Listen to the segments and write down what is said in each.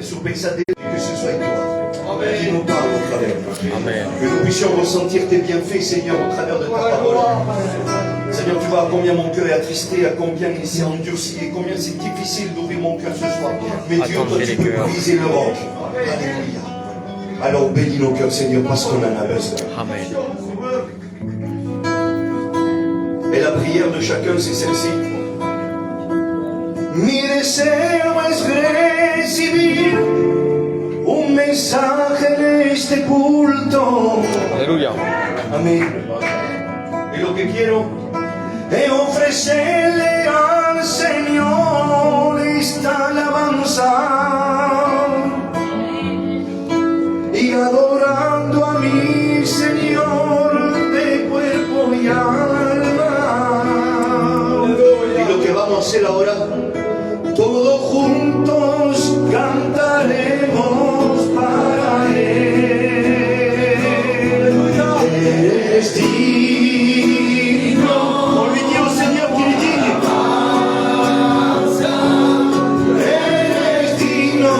Jesús, pensaste que ce soit toi qui nous parle au travers. Amen. Que nous puissions ressentir tes bienfaits, Seigneur, au travers de ta parole. Seigneur, tu vois à combien mon cœur est attristé, à combien il s'est endurci, et combien c'est difficile d'ouvrir mon cœur ce soir. Mais Dieu, toi, tu peux briser le roc. Alléluia. Alors bénis nos cœurs, Seigneur, parce qu'on en a besoin. Amen. Et la prière de chacun, c'est celle-ci. Mi deseo es recibir un mensaje en este culto. Aleluya. Amén. Y lo que quiero es ofrecerle al Señor esta alabanza y adorando a mi Señor de cuerpo y alma. Y lo que vamos a hacer ahora, todos juntos cantaremos para Él. Eres digno. Olvidez au Seigneur qu'il est digne. Eres digno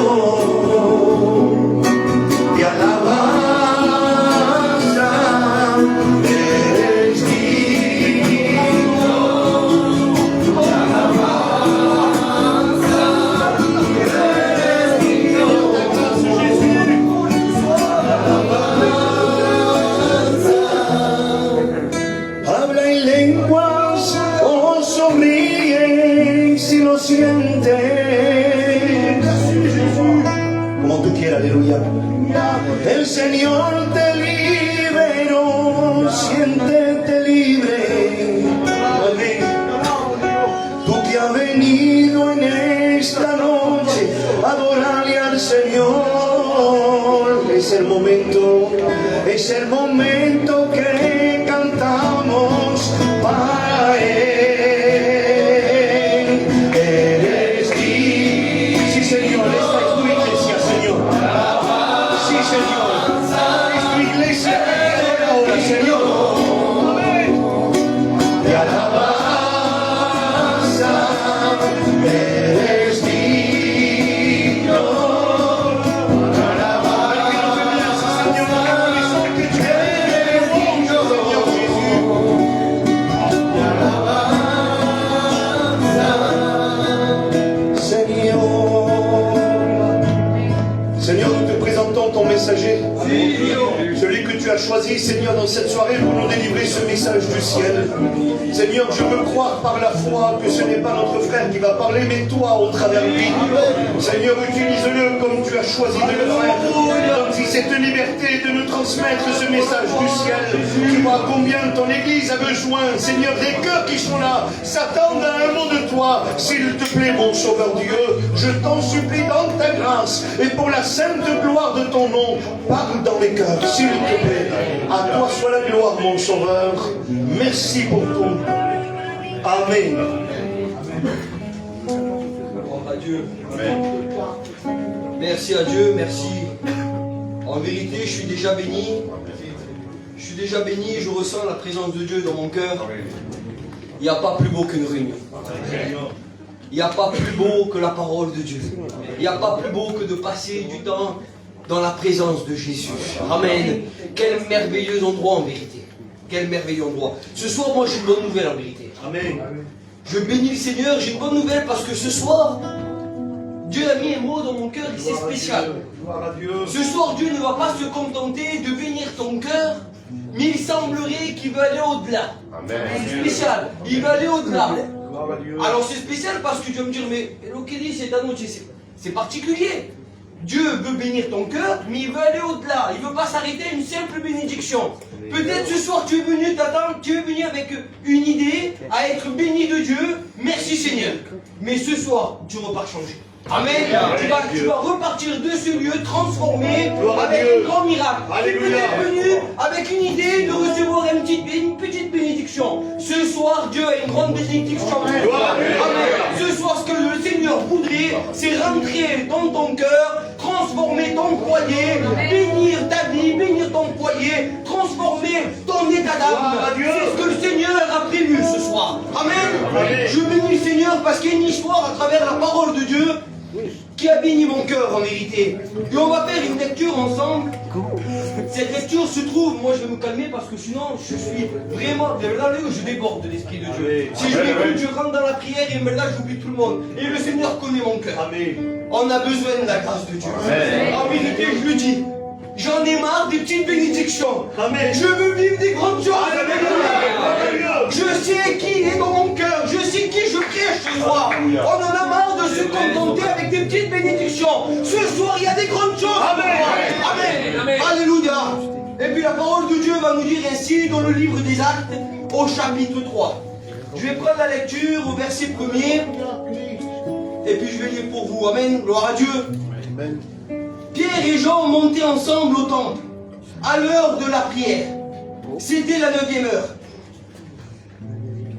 de alabanza. Eres digno de alabanza. Eres digno de alabanza. Habla en lenguas o sonríe si lo sientes. Como tú quieras, aleluya. El Señor te liberó, siéntete libre. Amén. Tú que has venido en esta noche a adorarle al Señor. Es el momento que cantamos para Él. Eres digno. Sí, Señor, esta es tu iglesia, Señor. Sí, Señor. Es tu iglesia que te adora ahora, Señor. Amén. De alabanza. Eres digno. De alabanza, Señor. Eres digno, Señor Jesús. De alabanza. Seigneur, nous te présentons ton messager, celui que tu as choisi, Seigneur, dans cette soirée pour nous délivrer ce message du ciel. Seigneur, je veux croire par la foi que ce n'est pas notre frère qui va parler, mais toi au travers de lui. Seigneur, utilise-le comme tu as choisi de le faire. Donne-lui cette liberté de nous transmettre ce message du ciel. Tu vois combien ton Église a besoin, Seigneur, des cœurs qui sont là, s'attendent à un mot de toi. S'il te plaît, mon Sauveur Dieu, je t'en supplie dans ta grâce et pour la sainte gloire de ton nom, parle dans les cœurs, s'il te plaît. À toi soit la gloire, mon Sauveur. Merci pour tout. Amen. Gloire à Dieu. Merci à Dieu, merci. En vérité, je suis déjà béni. Je suis déjà béni, je ressens la présence de Dieu dans mon cœur. Il n'y a pas plus beau qu'une réunion. Il n'y a pas plus beau que la parole de Dieu. Il n'y a pas plus beau que de passer du temps dans la présence de Jésus. Amen. Quel merveilleux endroit en vérité. Quel merveilleux endroit. Ce soir, moi j'ai une bonne nouvelle en vérité. Amen. Je bénis le Seigneur, j'ai une bonne nouvelle parce que ce soir, Dieu a mis un mot dans mon cœur et c'est spécial. Gloire à Dieu. Ce soir, Dieu ne va pas se contenter de bénir ton cœur, mais il semblerait qu'il veut aller au-delà. C'est spécial, il va aller au-delà. Gloire à Dieu. Alors c'est spécial parce que tu vas me dire, mais Elokedi, c'est particulier. Dieu veut bénir ton cœur, mais il veut aller au-delà. Il ne veut pas s'arrêter à une simple bénédiction. Peut-être ce soir tu es venu t'attendre, tu es venu avec une idée à être béni de Dieu. Merci Seigneur. Mais ce soir, tu repars changé. Amen. Tu vas repartir de ce lieu transformé avec un grand miracle. Tu peux être venu avec une idée de recevoir une petite bénédiction. Ce soir, Dieu a une grande bénédiction. Amen. Ce soir, ce que le Seigneur voudrait, c'est rentrer dans ton cœur, transformer ton foyer, bénir ta vie, bénir ton foyer, transformer ton état d'âme. C'est ce que le Seigneur a prévu ce soir. Amen. Je bénis le Seigneur parce qu'il y a une histoire à travers la parole de Dieu qui a béni mon cœur en vérité. Et on va faire une lecture ensemble. Cette lecture se trouve, moi je vais me calmer parce que sinon je suis vraiment, je déborde de l'Esprit de Dieu. Si je m'écoute, je rentre dans la prière et maintenant j'oublie tout le monde. Et le Seigneur connaît mon cœur. On a besoin de la grâce de Dieu. En vérité, je le dis. J'en ai marre des petites bénédictions. Amen. Je veux vivre des grandes choses. Amen. Je sais qui est dans mon cœur. Je sais qui je prêche ce soir. On en a marre de se contenter avec des petites bénédictions. Ce soir, il y a des grandes choses. Amen. Amen. Amen. Alléluia. Et puis la parole de Dieu va nous dire ainsi dans le livre des Actes, au chapitre 3. Je vais prendre la lecture au verset 1er. Et puis je vais lire pour vous. Amen. Gloire à Dieu. Amen. Pierre et Jean montaient ensemble au temple, à l'heure de la prière. C'était la 9e heure.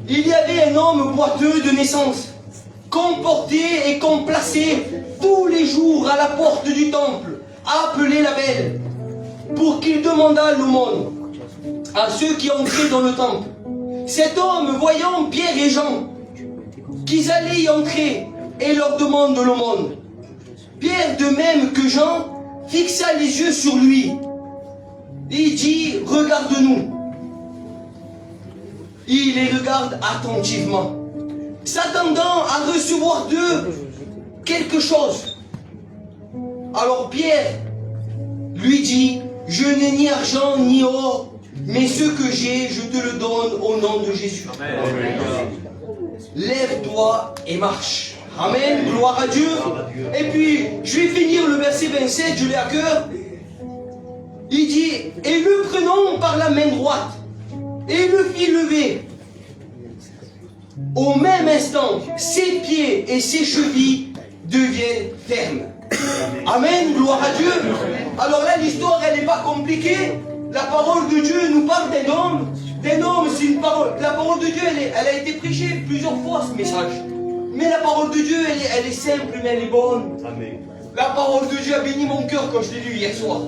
Il y avait un homme boiteux de naissance, qu'on portait et qu'on plaçait tous les jours à la porte du temple, appelé la Belle, pour qu'il demandât l'aumône à ceux qui entraient dans le temple. Cet homme, voyant Pierre et Jean, qu'ils allaient y entrer, et leur demande l'aumône. Pierre, de même que Jean, fixa les yeux sur lui. Il dit, regarde-nous. Il les regarde attentivement, s'attendant à recevoir d'eux quelque chose. Alors Pierre lui dit, je n'ai ni argent ni or, mais ce que j'ai, je te le donne au nom de Jésus. Lève-toi et marche. Amen, gloire à Dieu. Et puis, je vais finir le verset 27, je l'ai à cœur. Il dit, et le prenant par la main droite, et le fit lever. Au même instant, ses pieds et ses chevilles deviennent fermes. Amen, gloire à Dieu. Alors là, l'histoire, elle n'est pas compliquée. La parole de Dieu nous parle d'un homme. C'est une parole. La parole de Dieu, elle a été prêchée plusieurs fois, ce message. Mais la parole de Dieu, elle est simple, mais elle est bonne. Amen. La parole de Dieu a béni mon cœur quand je l'ai lu hier soir.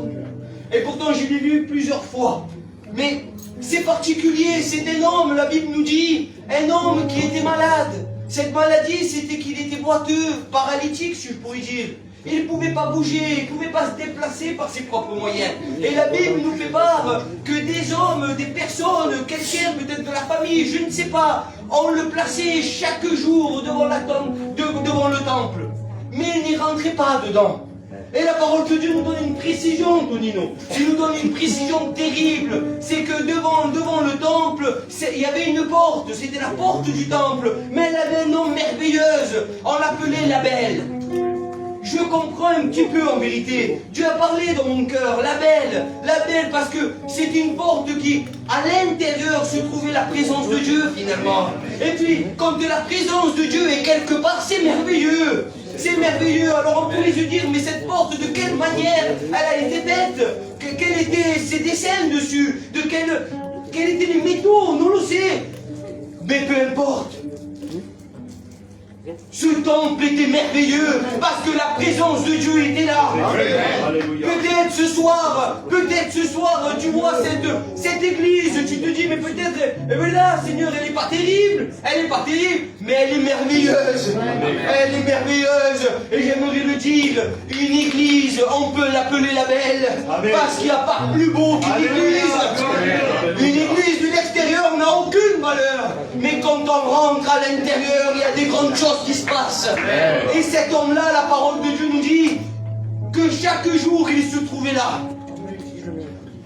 Et pourtant, je l'ai lu plusieurs fois. Mais c'est particulier, c'est un homme, la Bible nous dit, un homme qui était malade. Cette maladie, c'était qu'il était boiteux, paralytique, si je pourrais dire. Il ne pouvait pas bouger, il ne pouvait pas se déplacer par ses propres moyens. Et la Bible nous fait part que des hommes, des personnes, quelqu'un peut-être de la famille, je ne sais pas, on le plaçait chaque jour devant le temple. Mais il n'y rentrait pas dedans. Et la parole de Dieu nous donne une précision, Tonino. Il nous donne une précision terrible. C'est que devant le temple, il y avait une porte. C'était la porte du temple. Mais elle avait un nom merveilleuse. On l'appelait la Belle. Je comprends un petit peu en vérité. Dieu a parlé dans mon cœur. La Belle parce que c'est une porte qui, à l'intérieur, se trouvait la présence de Dieu finalement. Et puis, quand la présence de Dieu est quelque part, c'est merveilleux. C'est merveilleux. Alors on pourrait se dire, mais cette porte, de quelle manière elle a été faite? Quels étaient ses dessins dessus? Quels étaient les métaux? On le sait. Mais peu importe. Ce temple était merveilleux parce que la présence de Dieu était là. Peut-être ce soir, tu vois cette église, tu te dis, mais peut-être, là, Seigneur, elle n'est pas terrible, mais elle est merveilleuse. Elle est merveilleuse. Et j'aimerais le dire, une église, on peut l'appeler la Belle, parce qu'il n'y a pas plus beau qu'une église. Une église de l'extérieur n'a aucune valeur, mais quand on rentre à l'intérieur, il y a des grandes choses qui se passe. Et cet homme-là, la parole de Dieu nous dit que chaque jour il se trouvait là.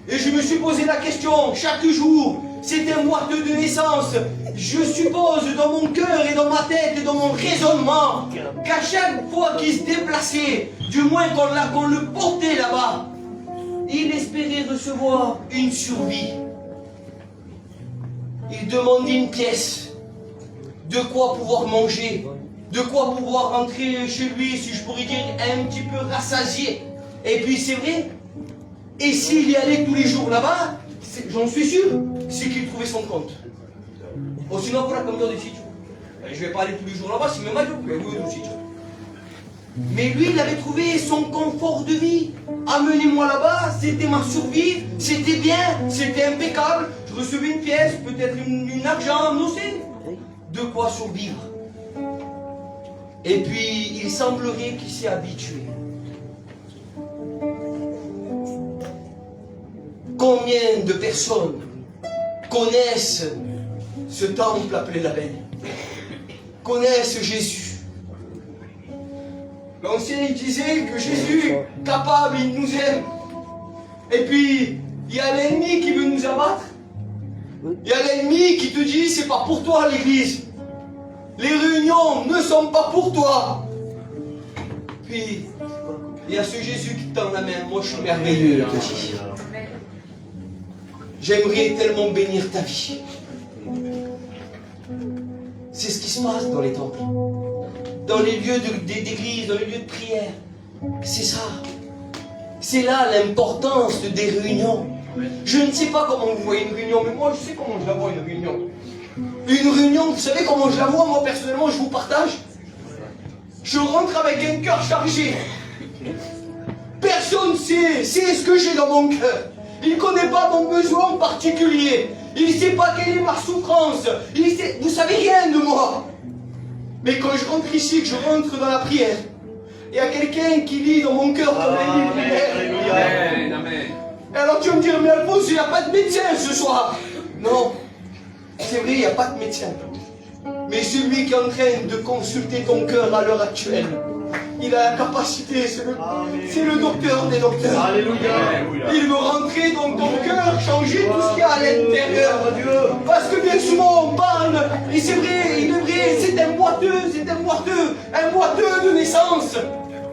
Et je me suis posé la question, chaque jour, c'est un boiteux de naissance. Je suppose dans mon cœur et dans ma tête et dans mon raisonnement qu'à chaque fois qu'il se déplaçait, du moins qu'on le portait là-bas, il espérait recevoir une survie. Il demandait une pièce, de quoi pouvoir manger, de quoi pouvoir rentrer chez lui, si je pourrais dire, un petit peu rassasié. Et puis c'est vrai, et s'il y allait tous les jours là-bas, j'en suis sûr, c'est qu'il trouvait son compte. Ou sinon, voilà comme dans des sitios. Je ne vais pas aller tous les jours là-bas, c'est même mal, mais oui, dans le sitio. Mais lui, il avait trouvé son confort de vie. Amenez-moi là-bas, c'était ma survie, c'était bien, c'était impeccable. Je recevais une pièce, peut-être une argent, non, c'est de quoi survivre. Et puis, il semblerait qu'il s'est habitué. Combien de personnes connaissent ce temple appelé la Belle, connaissent Jésus? L'ancien, il disait que Jésus est capable, il nous aime. Et puis, il y a l'ennemi qui veut nous abattre. Il y a l'ennemi qui te dit, c'est pas pour toi l'église. Les réunions ne sont pas pour toi. Puis, il y a ce Jésus qui tend la main. Moi, je suis merveilleux, il te dit. J'aimerais tellement bénir ta vie. C'est ce qui se passe dans les temples. Dans les lieux d'église, dans les lieux de prière. C'est ça. C'est là l'importance des réunions. Je ne sais pas comment vous voyez une réunion, mais moi je sais comment je la vois, une réunion. Une réunion, vous savez comment je la vois, moi personnellement, je vous partage. Je rentre avec un cœur chargé. Personne sait ce que j'ai dans mon cœur. Il ne connaît pas mon besoin particulier. Il ne sait pas quelle est ma souffrance. Vous savez rien de moi. Mais quand je rentre ici, que je rentre dans la prière, il y a quelqu'un qui lit dans mon cœur comme un livre prière. Amen, amen. Et alors tu vas me dire, mais Alphonse, il n'y a pas de médecin ce soir. Non, c'est vrai, il n'y a pas de médecin. Mais celui qui est en train de consulter ton cœur à l'heure actuelle, il a la capacité, c'est le docteur des docteurs. Alléluia. Il veut rentrer dans ton cœur, changer tout ce qu'il y a à l'intérieur. Parce que bien souvent on parle, et c'est vrai, il est vrai, c'est un boiteux de naissance.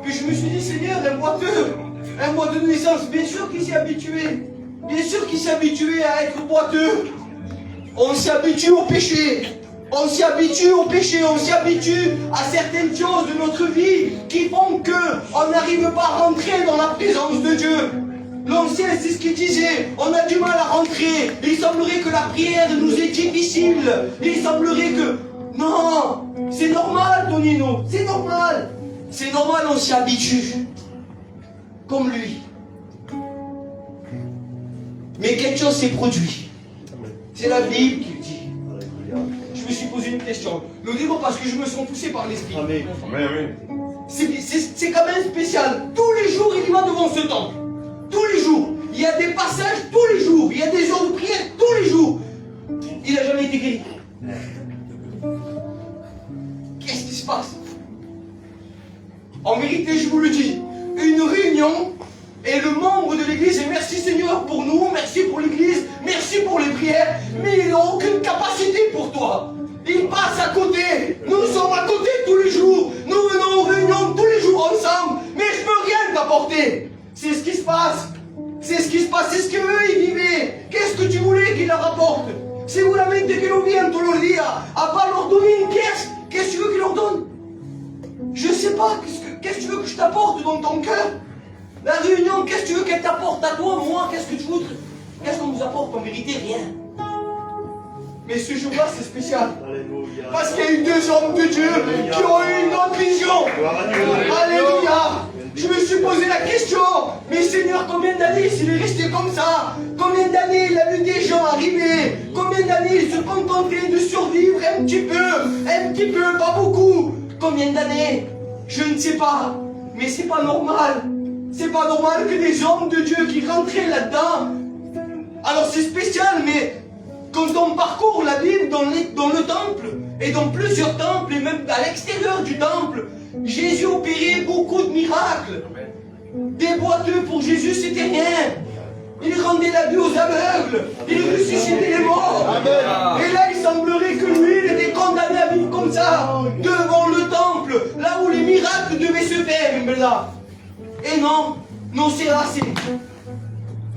Puis je me suis dit, Seigneur, un boiteux de naissance, bien sûr qu'il s'est habitué. Bien sûr qu'il s'est habitué à être boiteux. On s'habitue au péché. On s'y habitue au péché, on s'y habitue à certaines choses de notre vie qui font qu'on n'arrive pas à rentrer dans la présence de Dieu. L'ancien, c'est ce qu'il disait, on a du mal à rentrer. Il semblerait que la prière nous est difficile. Il semblerait que... Non, c'est normal, Tonino, c'est normal. C'est normal, on s'y habitue. Comme lui. Mais quelque chose s'est produit. C'est la Bible qui le dit. Je me suis posé une question. Le digo parce que je me sens poussé par l'esprit. C'est quand même spécial. Tous les jours, il va devant ce temple. Tous les jours. Il y a des passages tous les jours. Il y a des heures de prière tous les jours. Il n'a jamais été guéri. Qu'est-ce qui se passe? En vérité, je vous le dis, une réunion et le membre de l'église, et merci Seigneur pour nous, merci pour l'église, merci pour les prières, mais il n'a aucune capacité pour toi. Il passe à côté. Nous sommes à côté tous les jours. Nous venons aux réunions tous les jours ensemble, mais je ne peux rien t'apporter. C'est ce qui se passe. C'est ce qui se passe, c'est ce qu'eux ils vivaient. Qu'est-ce que tu voulais qu'ils leur apportent? Seguramente que lo viennent tous les jours. À part leur donner une pièce, qu'est-ce que tu veux qu'ils leur donnent? Je ne sais pas. Qu'est-ce que tu veux que je t'apporte dans ton cœur? La réunion, qu'est-ce que tu veux qu'elle t'apporte à toi, moi? Qu'est-ce que tu voudrais? Qu'est-ce qu'on nous apporte? En vérité, rien. Mais ce jour-là, c'est spécial. Parce qu'il y a eu deux hommes de Dieu qui ont eu une autre vision. Alléluia. Je me suis posé la question, mais Seigneur, combien d'années s'il est resté comme ça? Combien d'années il a vu des gens arriver? Combien d'années il se contentait de survivre un petit peu, pas beaucoup? Combien d'années? Je ne sais pas, mais c'est pas normal. C'est pas normal que des hommes de Dieu qui rentraient là-dedans. Alors c'est spécial, mais quand on parcourt la Bible dans le temple, et dans plusieurs temples, et même à l'extérieur du temple, Jésus opérait beaucoup de miracles. Des boiteux pour Jésus, c'était rien. Il rendait la vue aux aveugles. Il ressuscitait les morts. Et là, il semblerait que lui, il était condamné à vivre comme ça, devant le temple, là où les miracles devaient se faire. Et non, c'est assez.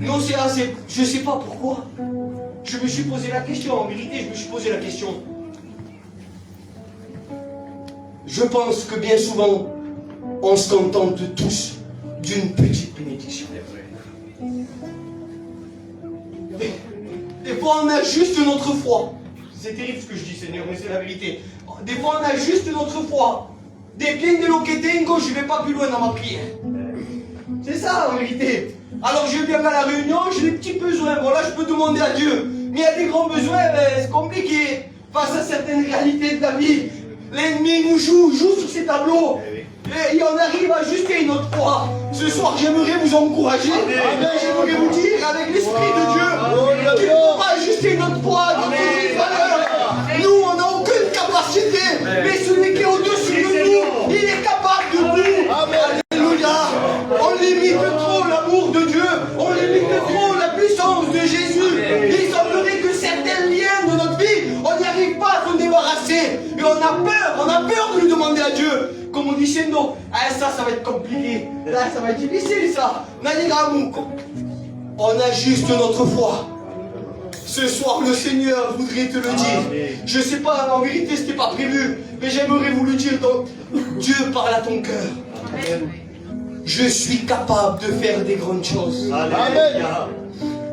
Non, c'est assez. Je ne sais pas pourquoi. Je me suis posé la question, en vérité, je me suis posé la question. Je pense que bien souvent, on se contente tous d'une petite bénédiction. Des fois, on a juste notre foi. C'est terrible ce que je dis, Seigneur, mais c'est la vérité. Des fois, on a juste notre foi. Des bien de lo que tengo, je ne vais pas plus loin dans ma prière. C'est ça, en vérité. Alors, je viens à la réunion, j'ai des petits besoins. Bon, là, je peux demander à Dieu. Mais il y a des grands besoins, c'est compliqué. Face à certaines réalités de la vie. L'ennemi nous joue sur ces tableaux. Et on arrive à ajuster notre foi. Ce soir, j'aimerais vous encourager. J'aimerais vous dire, avec l'Esprit de Dieu, qu'il ne faut pas ajuster notre foi, notre valeur. Nous, on n'a aucune capacité. Mais celui qui est au-dessus de nous, il est capable de nous. Alléluia. On limite trop l'amour de Dieu. On limite trop la puissance de Jésus. Il semblerait que certains liens de notre vie, on n'y arrive pas à s'en débarrasser. Et on a peur de lui demander à Dieu. Comme on dit chez nous, ah, ça va être compliqué. Là, ça va être difficile, ça. On ajuste notre foi. Ce soir, le Seigneur voudrait te le dire. Je ne sais pas, en vérité, ce n'était pas prévu. Mais j'aimerais vous le dire. Donc, Dieu parle à ton cœur. Je suis capable de faire des grandes choses. Amen.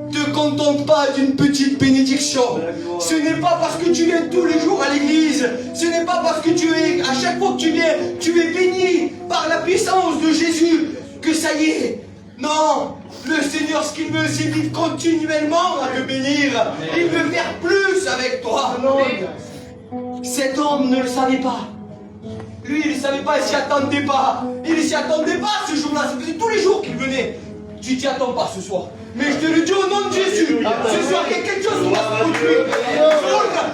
Ne te contente pas d'une petite bénédiction. Ce n'est pas parce que tu viens tous les jours à l'église. Ce n'est pas parce que à chaque fois que tu viens, tu es béni par la puissance de Jésus que ça y est. Non, le Seigneur, ce qu'il veut, c'est vivre continuellement à te bénir. Il veut faire plus avec toi. Cet homme ne le savait pas. Lui, il ne savait pas, il ne s'y attendait pas. Il ne s'y attendait pas ce jour-là. C'était tous les jours qu'il venait. Tu t'y attends pas ce soir. Mais je te le dis au nom de Jésus. Ce soir, il y a quelque chose qui va se produire.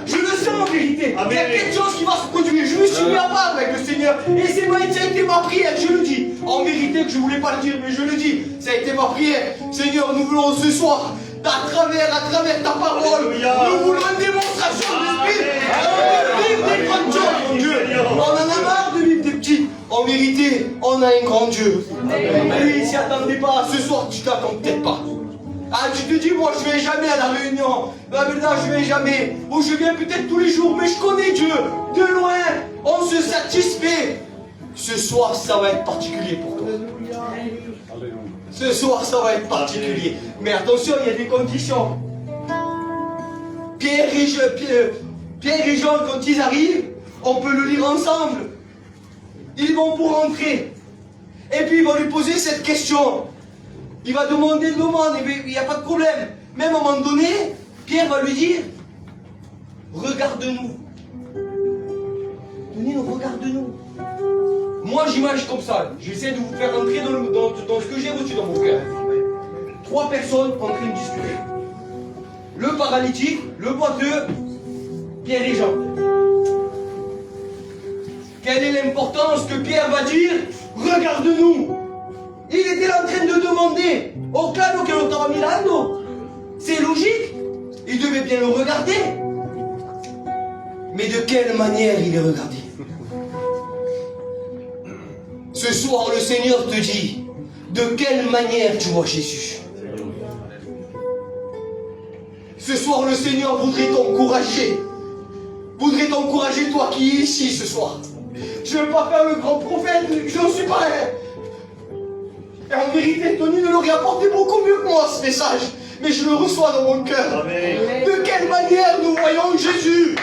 Je le sens en vérité. Il y a quelque chose qui va se produire. Je me suis mis à part avec le Seigneur. Et ça a été ma prière, je le dis. En vérité que je ne voulais pas le dire, mais je le dis. Ça a été ma prière. Seigneur, nous voulons ce soir, à travers ta parole, nous voulons une démonstration d'esprit. Vivre des grandes choses, mon Dieu. On en a marre de vivre des petits. En vérité, on a un grand Dieu. Lui, il ne s'y attendait pas. Ce soir, tu t'attends peut-être pas. Ah, tu te dis, moi je viens jamais à la réunion. Ben maintenant, je viens jamais. Ou je viens peut-être tous les jours, mais je connais Dieu. De loin, on se satisfait. Ce soir, ça va être particulier pour toi. Ce soir, ça va être particulier. Mais attention, il y a des conditions. Pierre et Jean, quand ils arrivent, on peut le lire ensemble. Ils vont pour entrer. Et puis, ils vont lui poser cette question. Il va demander une demande, et il n'y a pas de problème. Même à un moment donné, Pierre va lui dire, regarde-nous. Tenez-nous, regarde-nous. Moi, j'imagine comme ça. J'essaie de vous faire entrer dans ce que j'ai reçu dans mon cœur. 3 personnes en train de discuter. Le paralytique, le boiteux, Pierre et Jean. Quelle est l'importance que Pierre va dire, regarde-nous. Il était en train de demander au clano que lo stava mirando. C'est logique. Il devait bien le regarder. Mais de quelle manière il est regardé? Ce soir, le Seigneur te dit, de quelle manière tu vois Jésus? Ce soir, le Seigneur voudrait t'encourager. Voudrait t'encourager, toi qui es ici ce soir. Je ne veux pas faire le grand prophète, je n'en suis pas un. Et en vérité, Tony ne l'aurait apporté beaucoup mieux que moi, ce message. Mais je le reçois dans mon cœur. Amen. De quelle manière nous voyons Jésus?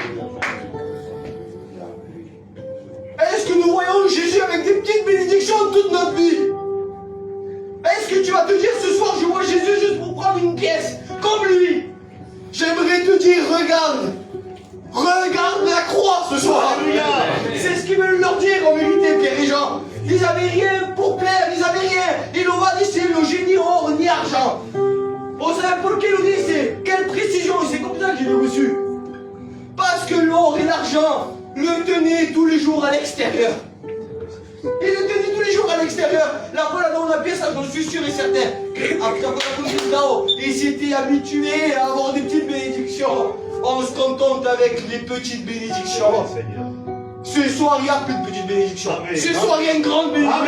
Est-ce que nous voyons Jésus avec des petites bénédictions toute notre vie? Est-ce que tu vas te dire ce soir, je vois Jésus juste pour prendre une pièce, comme lui? J'aimerais te dire, regarde la croix ce soir. C'est ce qu'ils veulent leur dire en vérité, Pierre et Jean. Ils n'avaient rien pour plaire, ils n'avaient rien. Ils n'ont pas dit le génie or ni argent. Vous savez pour quel dit c'est? Quelle précision, c'est comme ça que j'ai reçu. Parce que l'or et l'argent le tenaient tous les jours à l'extérieur. Il le tenait tous les jours à l'extérieur. La voilà dans la pièce, j'en suis sûr et certain. Il s'était habitué à avoir des petites bénédictions. On se contente avec les petites bénédictions. Ce soir, il n'y a plus de petites bénédictions. Ce soir, il y a une grande bénédiction.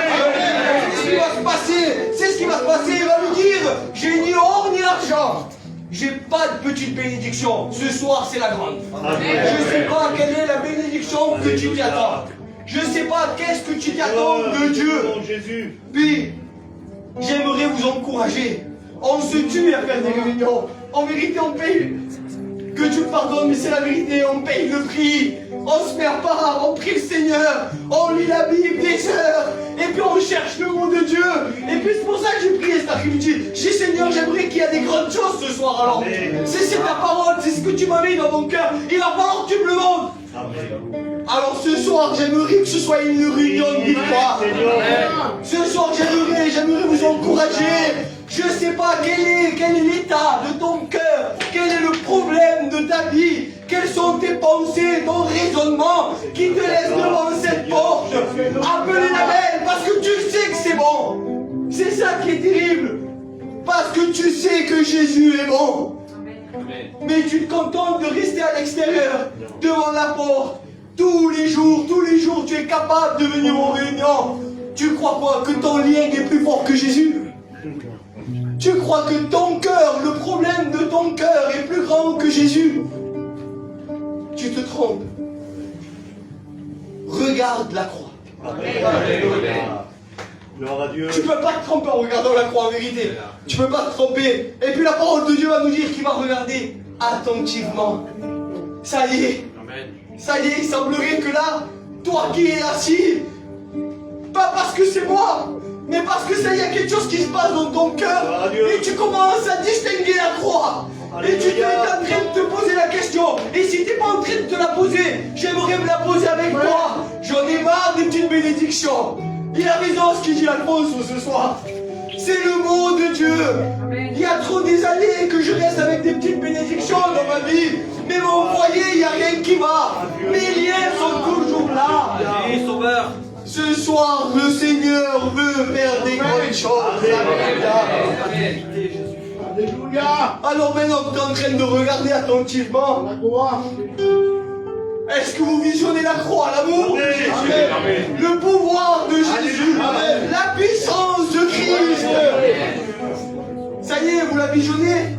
C'est ce qui va se passer. C'est ce qui va se passer. Il va nous dire, j'ai ni or ni argent. J'ai pas de petite bénédiction. Ce soir, c'est la grande. Je ne sais pas quelle est la bénédiction que tu t'y attends. Je ne sais pas qu'est-ce que tu t'y attends de Dieu. Puis, j'aimerais vous encourager. On se tue à faire des réunions. En vérité, on paye. Que Dieu pardonne, mais c'est la vérité. On paye le prix. On se perd pas. On prie le Seigneur. On lit la Bible des heures. Et puis on cherche le mot de Dieu. Et puis c'est pour ça que j'ai prié cet après-midi. J'ai dit, Seigneur, j'aimerais qu'il y ait des grandes choses ce soir. Alors, c'est ta parole. C'est ce que tu m'as mis dans mon cœur. Il va falloir que tu me le montres. Alors ce soir, j'aimerais que ce soit une réunion de victoire. Ce soir, j'aimerais vous encourager. Je ne sais pas quel est l'état de ton cœur, quel est le problème de ta vie, quelles sont tes pensées, ton raisonnement qui te laisse devant cette porte. Appelez la belle parce que tu sais que c'est bon. C'est ça qui est terrible. Parce que tu sais que Jésus est bon. Mais tu te contentes de rester à l'extérieur, devant la porte. Tous les jours, tu es capable de venir aux réunions. Tu crois quoi? Que ton lien est plus fort que Jésus? Tu crois que ton cœur, le problème de ton cœur est plus grand que Jésus? Tu te trompes. Regarde la croix. Gloire à Dieu. Tu ne peux pas te tromper en regardant la croix en vérité. Tu ne peux pas te tromper. Et puis la parole de Dieu va nous dire qu'il va regarder attentivement. Ça y est. Ça y est, il semblerait que là, toi qui es assis, pas parce que c'est moi, mais parce que ça y est, il y a quelque chose qui se passe dans ton cœur. Et tu commences à distinguer la croix. Et tu es en train de te poser la question. Et si tu n'es pas en train de te la poser, j'aimerais me la poser avec toi. J'en ai marre des petites bénédictions. Il a raison ce qu'il dit Alphonse ce soir. C'est le mot de Dieu. Il y a trop des années que je reste avec des petites bénédictions dans ma vie. Mais mon foyer, il n'y a rien qui va. Mes liens sont toujours là. Sauveur. Ce soir, le Seigneur veut faire des grandes choses. Alléluia. Alors maintenant que tu es en train de regarder attentivement, est-ce que vous visionnez la croix, l'amour de Jésus, le pouvoir de Jésus, la puissance de Christ? Ça y est, vous la visionnez?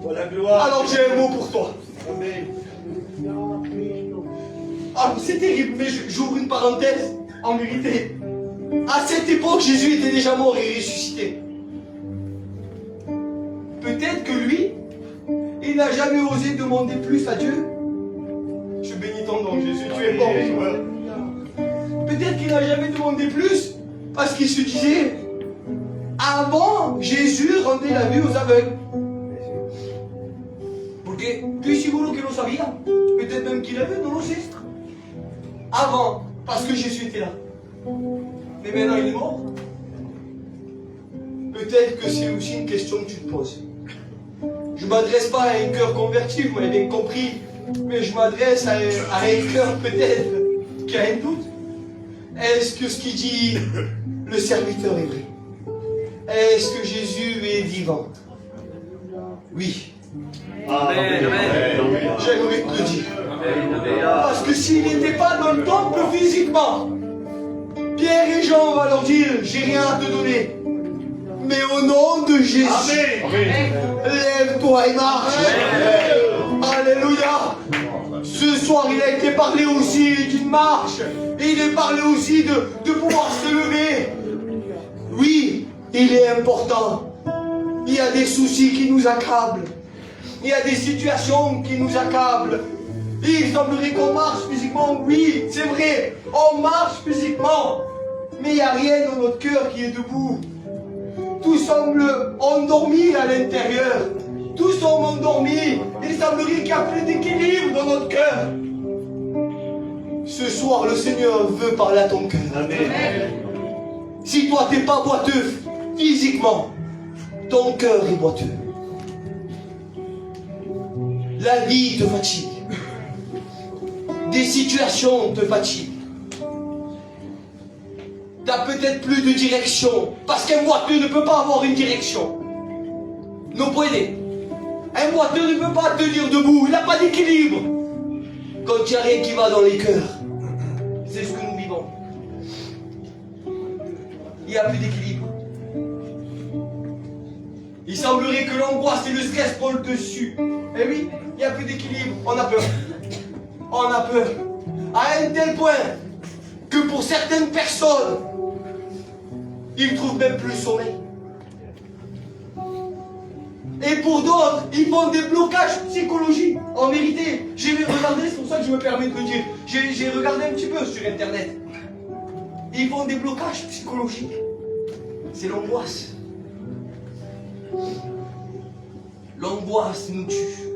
Voilà, gloire. Alors j'ai un mot pour toi. Ah, c'est terrible, mais j'ouvre une parenthèse. En vérité, à cette époque, Jésus était déjà mort et ressuscité. Peut-être que lui, il n'a jamais osé demander plus à Dieu. Je bénis ton nom, Jésus, tu es bon. Peut-être qu'il n'a jamais demandé plus, parce qu'il se disait, avant, Jésus rendait la vue aux aveugles. Porque estoy seguro que lo sabía. Peut-être même qu'il avait, non le sait. Avant, parce que Jésus était là. Mais maintenant il est mort. Peut-être que c'est aussi une question que tu te poses. Je ne m'adresse pas à un cœur converti, vous m'avez bien compris, mais je m'adresse à un cœur peut-être qui a un doute. Est-ce que ce qu'il dit le serviteur est vrai? Est-ce que Jésus est vivant? Oui. J'aimerais te le dire. Parce que s'il n'était pas dans le temple physiquement, Pierre et Jean vont leur dire, j'ai rien à te donner. Mais au nom de Jésus, lève-toi et marche. Alléluia. Ce soir, il a été parlé aussi d'une marche. Et il est parlé aussi de pouvoir se lever. Oui, il est important. Il y a des soucis qui nous accablent. Il y a des situations qui nous accablent. Il semblerait qu'on marche physiquement. Oui, c'est vrai. On marche physiquement. Mais il n'y a rien dans notre cœur qui est debout. Tout semble endormi à l'intérieur. Tout semble endormi. Il semblerait qu'il y a plus d'équilibre dans notre cœur. Ce soir, le Seigneur veut parler à ton cœur. Amen. Si toi, tu n'es pas boiteux physiquement, ton cœur est boiteux. La vie te fatigue. Des situations te fatiguent. Tu n'as peut-être plus de direction. Parce qu'un boiteux ne peut pas avoir une direction. Non puede. Un boiteux ne peut pas tenir debout. Il n'a pas d'équilibre. Quand il n'y a rien qui va dans les cœurs. C'est ce que nous vivons. Il n'y a plus d'équilibre. Il semblerait que l'angoisse et le stress prennent le dessus. Eh oui, il n'y a plus d'équilibre. On a peur. On a peur. À un tel point que pour certaines personnes, ils ne trouvent même plus le sommeil. Et pour d'autres, ils font des blocages psychologiques. En vérité, j'ai regardé, c'est pour ça que je me permets de le dire. J'ai regardé un petit peu sur Internet. Ils font des blocages psychologiques. C'est l'angoisse. L'angoisse nous tue.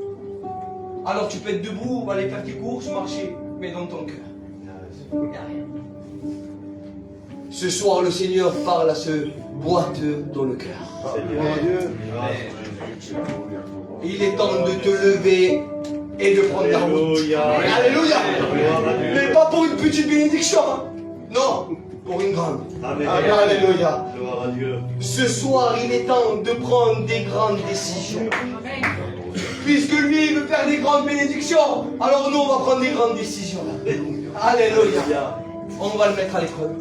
Alors tu peux être debout, aller faire tes courses, marcher. mais dans ton cœur, il n'y a rien. Ce soir, le Seigneur parle à ce boiteux dans le cœur. Il est temps de te lever et de prendre la route. Alléluia. Mais pas pour une petite bénédiction. Hein. Non, pour une grande. Amen. Alléluia. Gloire à Dieu. Ce soir, il est temps de prendre des grandes décisions. Puisque lui, il veut faire des grandes bénédictions, alors nous, on va prendre des grandes décisions. Alléluia. On va le mettre à l'école.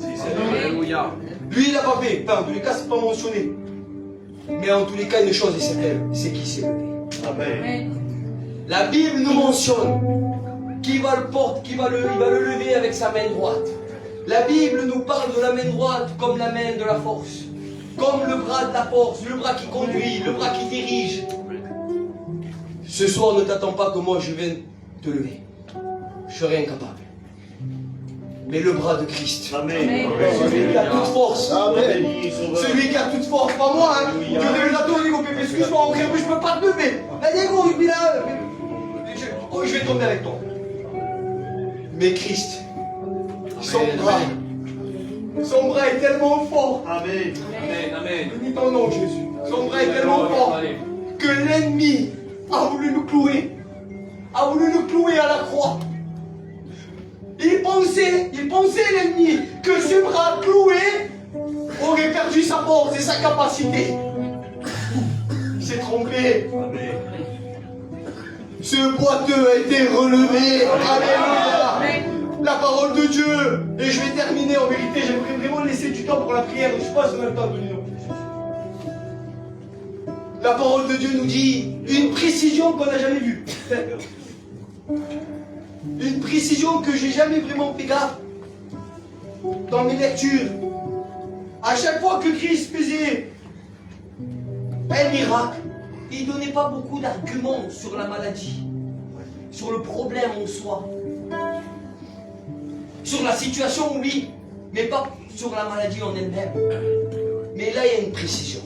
Alléluia. Lui, il n'a pas fait. Enfin, en tous les cas, c'est pas mentionné. Mais en tous les cas, une chose est certaine, c'est qu'il s'est levé. Amen. La Bible nous mentionne qu'il va le porter, il va le lever avec sa main droite. La Bible nous parle de la main droite comme la main de la force. Comme le bras de la force, le bras qui conduit, le bras qui dirige. Ce soir, ne t'attends pas que moi je vienne te lever. Je serai incapable. Mais le bras de Christ. Amen. Celui qui a toute force. Béni, Sauveur. Celui qui a toute force, pas moi, hein. Je vais le attendre, Diego, Pépé, excuse-moi, mon frère, mais je peux pas te lever. Là, Diego, il est là. Je vais tomber avec toi. Mais Christ, son bras est tellement fort. Amen. Amen. Amen. Bénis ton nom, Jésus. Son bras est tellement fort que l'ennemi a voulu nous clouer. A voulu nous clouer à la croix. Il pensait l'ennemi que ce bras cloué aurait perdu sa force et sa capacité. Il s'est trompé. Amen. Ce boiteux a été relevé. Alléluia. La parole de Dieu. Et je vais terminer en vérité. J'aimerais vraiment laisser du temps pour la prière. Je ne sais pas si on a le temps de nous. La parole de Dieu nous dit une précision qu'on n'a jamais vue. Une précision que j'ai jamais vraiment fait gaffe dans mes lectures. À chaque fois que Christ faisait un miracle, il ne donnait pas beaucoup d'arguments sur la maladie, sur le problème en soi, sur la situation, oui, mais pas sur la maladie en elle-même. Mais là, il y a une précision.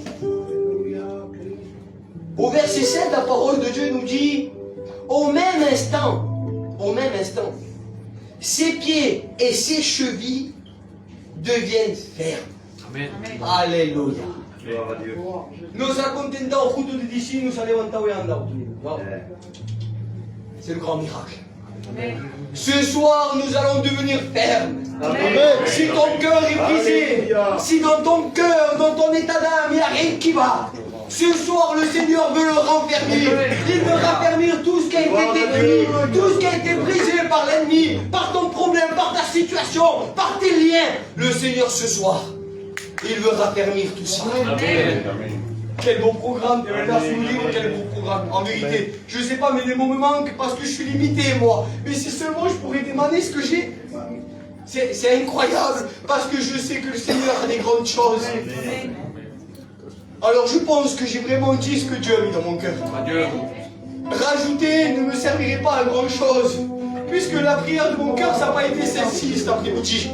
Au verset 7, la parole de Dieu nous dit, au même instant, ses pieds et ses chevilles deviennent fermes. Amen. Alléluia. Gloire à Dieu. Nos acontendants au fruto de d'ici, nous allons C'est le grand miracle. Ce soir, nous allons devenir fermes. Amen. Si ton cœur est brisé, Alléluia. si dans ton cœur, dans ton état d'âme, il n'y a rien qui va, ce soir, le Seigneur veut le raffermir. Il veut raffermir tout ce qui a été détruit, tout ce qui a été brisé par l'ennemi, par ton problème, par ta situation, par tes liens. Le Seigneur, ce soir, il veut raffermir tout ça. Amen. Quel beau programme, quel beau programme. En vérité, je ne sais pas, mais les mots me manquent parce que je suis limité, moi. Mais si seulement je pourrais demander ce que j'ai. C'est incroyable, parce que je sais que le Seigneur a des grandes choses. Alors je pense que j'ai vraiment dit ce que Dieu a mis dans mon cœur. Adieu. Rajouter ne me servirait pas à grand chose, puisque la prière de mon cœur, ça n'a pas été celle-ci cet après-midi.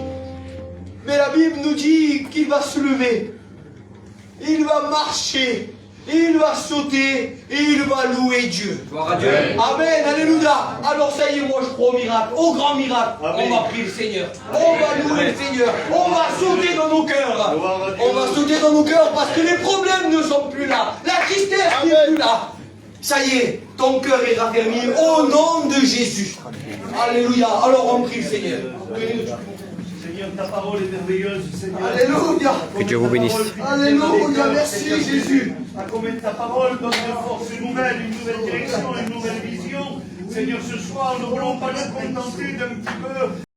Mais la Bible nous dit qu'il va se lever, il va marcher, il va sauter, et il va louer Dieu. Gloire à Dieu. Amen, alléluia. Alors ça y est, moi je crois au miracle, au grand miracle. Amen. On va prier le Seigneur, on va louer le Seigneur, on va sauter dans nos cœurs. Gloire à Dieu. On va sauter dans nos cœurs parce que les problèmes ne sont plus là, la tristesse n'est plus là. Ça y est, ton cœur est raffermi au nom de Jésus. Alléluia. Alors on prie le Seigneur. Seigneur, ta parole est merveilleuse, Seigneur. Alléluia. Que Dieu vous bénisse. Alléluia, merci Jésus. À combien ta parole donne de force nouvelle, une nouvelle direction, une nouvelle vision. Seigneur, ce soir, nous ne voulons pas nous contenter d'un petit peu